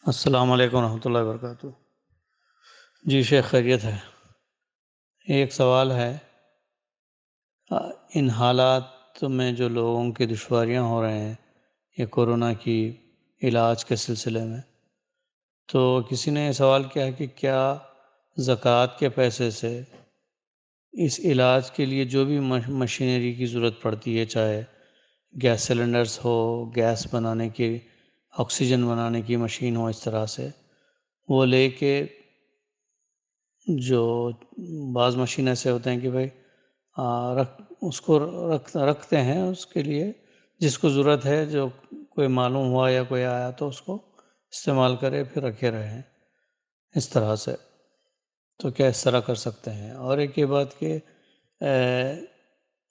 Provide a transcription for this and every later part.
السلام علیکم ورحمۃ اللہ وبرکاتہ۔ جی شیخ، خیریت ہے؟ ایک سوال ہے، ان حالات میں جو لوگوں کی دشواریاں ہو رہے ہیں یہ کورونا کی علاج کے سلسلے میں، تو کسی نے یہ سوال کیا ہے کہ کیا زکوٰۃ کے پیسے سے اس علاج کے لیے جو بھی مشینری کی ضرورت پڑتی ہے، چاہے گیس سلنڈرز ہو، گیس بنانے کی، آکسیجن بنانے کی مشین ہو، اس طرح سے وہ لے کے، جو بعض مشین ایسے ہوتے ہیں کہ بھائی اس کو رکھتے ہیں اس کے لیے جس کو ضرورت ہے، جو کوئی معلوم ہوا یا کوئی آیا تو اس کو استعمال کرے، پھر رکھے رہیں اس طرح سے۔ تو کیا اس طرح کر سکتے ہیں؟ اور ایک یہ بات کہ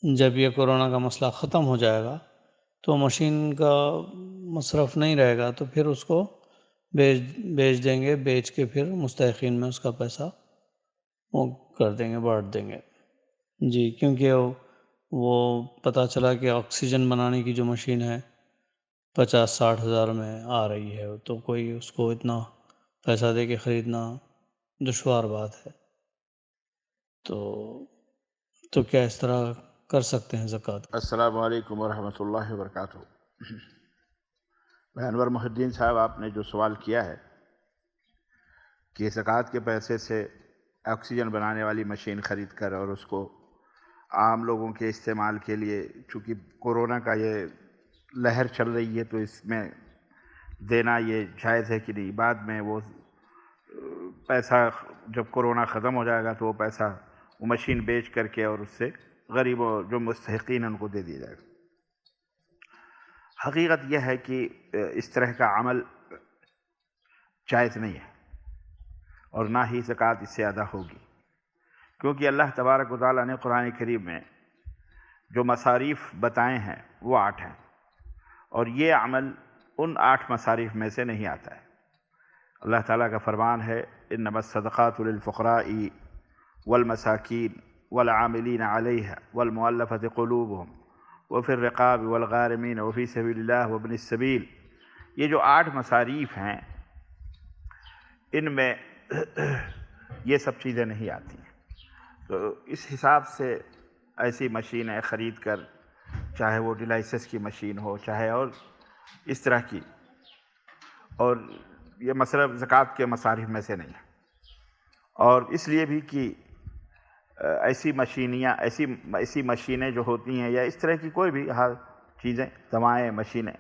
جب یہ کورونا کا مسئلہ ختم ہو جائے گا تو مشین کا مصرف نہیں رہے گا، تو پھر اس کو بیچ دیں گے، بیچ کے پھر مستحقین میں اس کا پیسہ وہ کر دیں گے، بانٹ دیں گے۔ جی، کیونکہ وہ پتہ چلا کہ آکسیجن بنانے کی جو مشین ہے 50-60 ہزار میں آ رہی ہے، تو کوئی اس کو اتنا پیسہ دے کے خریدنا دشوار بات ہے۔ تو کیا اس طرح کر سکتے ہیں زکوٰۃ؟ السلام علیکم ورحمۃ اللہ وبرکاتہ۔ بھائی انور محی الدین صاحب، آپ نے جو سوال کیا ہے کہ زکوٰۃ کے پیسے سے آکسیجن بنانے والی مشین خرید کر اور اس کو عام لوگوں کے استعمال کے لیے، چونکہ کورونا کا یہ لہر چل رہی ہے تو اس میں دینا یہ جائز ہے کہ نہیں، بعد میں وہ پیسہ جب کورونا ختم ہو جائے گا تو وہ پیسہ وہ مشین بیچ کر کے اور اس سے غریبوں جو مستحقین ہیں ان کو دے دیا جائے گا۔ حقیقت یہ ہے کہ اس طرح کا عمل جائز نہیں ہے اور نہ ہی زکوٰۃ اس سے ادا ہوگی، کیونکہ اللہ تبارک و تعالیٰ نے قرآن کریم میں جو مصارف بتائے ہیں وہ 8 ہیں، اور یہ عمل ان 8 مصارف میں سے نہیں آتا ہے۔ اللہ تعالیٰ کا فرمان ہے، انما الصدقات للفقراء والمساکین والعاملین علیہا والمؤلفۃ قلوبہم وفی الرقاب والغارمین وفی سبیل اللہ وابن السبیل۔ یہ جو 8 مصاریف ہیں ان میں یہ سب چیزیں نہیں آتی ہیں، تو اس حساب سے ایسی مشینیں خرید کر، چاہے وہ ڈیلائسس کی مشین ہو، چاہے اور اس طرح کی، اور یہ مصرف زکوٰۃ کے مصارف میں سے نہیں ہے۔ اور اس لیے بھی کہ ایسی مشینیں جو ہوتی ہیں یا اس طرح کی کوئی بھی چیزیں، دوائیں، مشینیں،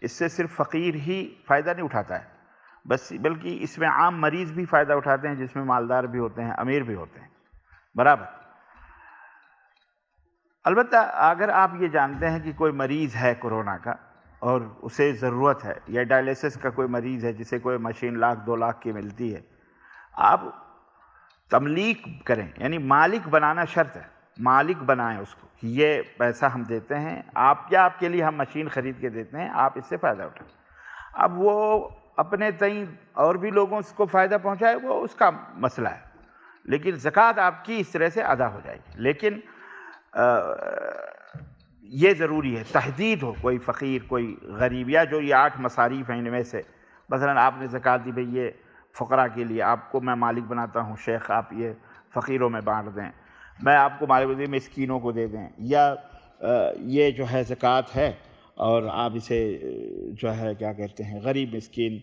اس سے صرف فقیر ہی فائدہ نہیں اٹھاتا ہے، بلکہ اس میں عام مریض بھی فائدہ اٹھاتے ہیں، جس میں مالدار بھی ہوتے ہیں، امیر بھی ہوتے ہیں برابر۔ البتہ اگر آپ یہ جانتے ہیں کہ کوئی مریض ہے کورونا کا اور اسے ضرورت ہے، یا ڈائلیسس کا کوئی مریض ہے جسے کوئی مشین 1,00,000 2,00,000 کی ملتی ہے، آپ تملیک کریں، یعنی مالک بنانا شرط ہے، مالک بنائیں اس کو کہ یہ پیسہ ہم دیتے ہیں آپ، یا آپ کے لیے ہم مشین خرید کے دیتے ہیں، آپ اس سے فائدہ اٹھائیں۔ اب وہ اپنے تئیں اور بھی لوگوں کو فائدہ پہنچائے، وہ اس کا مسئلہ ہے، لیکن زکوٰۃ آپ کی اس طرح سے ادا ہو جائے گی۔ لیکن یہ ضروری ہے تحدید ہو، کوئی فقیر، کوئی غریب، یا جو یہ 8 مصاریف ہیں ان میں سے مثلا آپ نے زکوٰۃ دی، بھئی یہ فقراء کے لیے آپ کو میں مالک بناتا ہوں، شیخ آپ یہ فقیروں میں بانٹ دیں، میں آپ کو مالک بنا مسکینوں کو دے دیں، یا یہ جو ہے زکوٰۃ ہے اور آپ اسے جو ہے کیا کہتے ہیں، غریب مسکین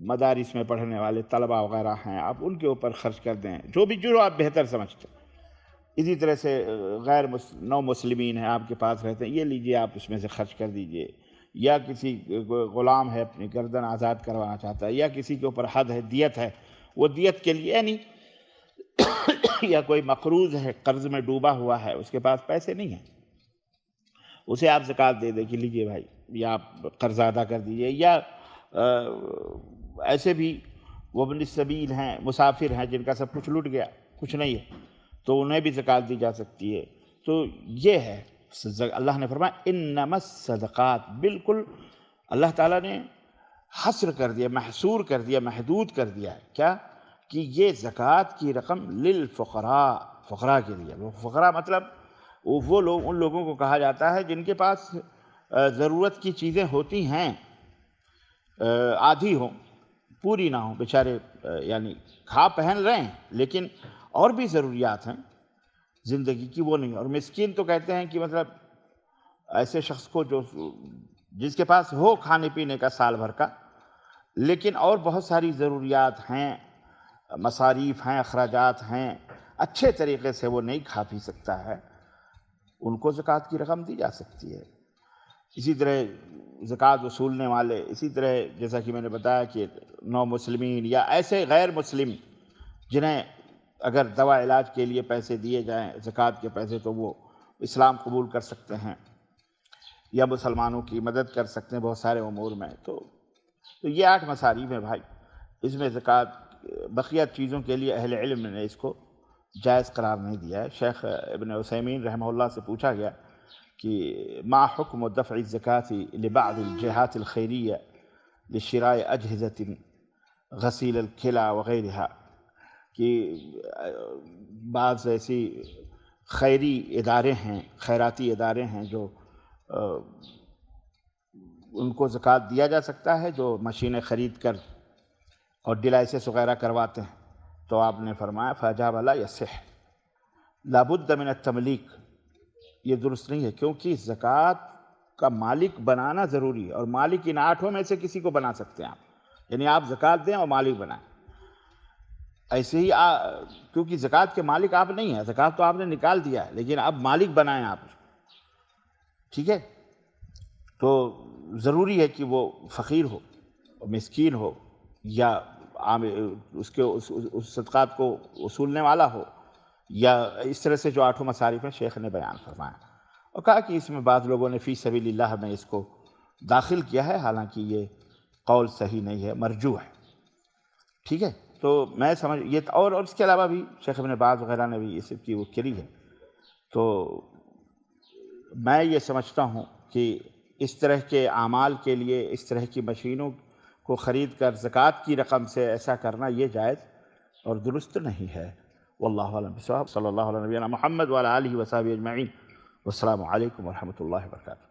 مدارس میں پڑھنے والے طلباء وغیرہ ہیں، آپ ان کے اوپر خرچ کر دیں، جو آپ بہتر سمجھتے ہیں۔ اسی طرح سے نو مسلمین ہیں آپ کے پاس رہتے ہیں، یہ لیجئے آپ اس میں سے خرچ کر دیجئے، یا کسی غلام ہے اپنی گردن آزاد کروانا چاہتا ہے، یا کسی کے اوپر حد ہے، دیت ہے، وہ دیت کے لیے یعنی یا کوئی مقروض ہے، قرض میں ڈوبا ہوا ہے، اس کے پاس پیسے نہیں ہیں، اسے آپ زکوٰۃ دے دیں کہ لیجئے بھائی، یا آپ قرض ادا کر دیجئے۔ یا ایسے بھی وہ ابن السبیل ہیں، مسافر ہیں، جن کا سب کچھ لٹ گیا، کچھ نہیں ہے، تو انہیں بھی زکوٰۃ دی جا سکتی ہے۔ تو یہ ہے، اللہ نے فرمایا انما الصدقات، بالکل اللہ تعالیٰ نے حصر کر دیا، محصور کر دیا، محدود کر دیا ہے کیا، کہ یہ زکوٰۃ کی رقم للفقراء، فقراء کے لیے۔ وہ فقراء مطلب وہ لوگ، ان لوگوں کو کہا جاتا ہے جن کے پاس ضرورت کی چیزیں ہوتی ہیں، آدھی ہوں، پوری نہ ہوں، بیچارے یعنی کھا پہن رہے ہیں لیکن اور بھی ضروریات ہیں زندگی کی، وہ نہیں. اور مسکین تو کہتے ہیں کہ مطلب ایسے شخص کو جس کے پاس ہو کھانے پینے کا سال بھر کا، لیکن اور بہت ساری ضروریات ہیں، مصاریف ہیں، اخراجات ہیں، اچھے طریقے سے وہ نہیں کھا پی سکتا ہے، ان کو زکوٰۃ کی رقم دی جا سکتی ہے. اسی طرح زکوٰۃ وصولنے والے، اسی طرح جیسا کہ میں نے بتایا کہ نو مسلمین یا ایسے غیر مسلم جنہیں اگر دوا علاج کے لیے پیسے دیے جائیں زکوٰۃ کے پیسے تو وہ اسلام قبول کر سکتے ہیں یا مسلمانوں کی مدد کر سکتے ہیں بہت سارے امور میں. تو یہ 8 مصاریف ہیں بھائی، اس میں زکوٰۃ بقیہ چیزوں کے لیے اہل علم نے اس کو جائز قرار نہیں دیا ہے. شیخ ابن عثیمین رحمہ اللہ سے پوچھا گیا کہ ما حکم دفع الزکاة لبعض الجهات الخیریہ لشراء اجہزة غسیل الکلى وغیرها، کہ بعض ایسی خیری ادارے ہیں، خیراتی ادارے ہیں جو ان کو زکوٰۃ دیا جا سکتا ہے جو مشینیں خرید کر اور ڈلائسس وغیرہ کرواتے ہیں. تو آپ نے فرمایا فاجاب لا یصح لابد من التملیک، یہ درست نہیں ہے کیونکہ زکوٰۃ کا مالک بنانا ضروری ہے، اور مالک ان 8 میں سے کسی کو بنا سکتے ہیں آپ، یعنی آپ زکوٰۃ دیں اور مالک بنائیں. ایسے ہی کیونکہ زکوٰۃ کے مالک آپ نہیں ہیں، زکوٰۃ تو آپ نے نکال دیا ہے لیکن اب مالک بنائیں آپ، ٹھیک ہے. تو ضروری ہے کہ وہ فقیر ہو، مسکین ہو، یا اس کے اس صدقات کو وصولنے والا ہو، یا اس طرح سے جو 8 مصارف ہیں شیخ نے بیان فرمایا. اور کہا کہ اس میں بعض لوگوں نے فی سبیل اللہ میں اس کو داخل کیا ہے، حالانکہ یہ قول صحیح نہیں ہے، مرجوح ہے. ٹھیک ہے. تو میں سمجھ یہ اور اس کے علاوہ بھی شیخ ابن باز وغیرہ نے بھی اس کی وہ کری ہے. تو میں یہ سمجھتا ہوں کہ اس طرح کے اعمال کے لیے اس طرح کی مشینوں کو خرید کر زکوٰۃ کی رقم سے ایسا کرنا یہ جائز اور درست نہیں ہے. واللہ اعلم بالصواب. صلی اللہ علیہ نبینا محمد وعلی آلہ وصحبہ اجمعین. والسلام علیکم ورحمۃ اللہ وبرکاتہ.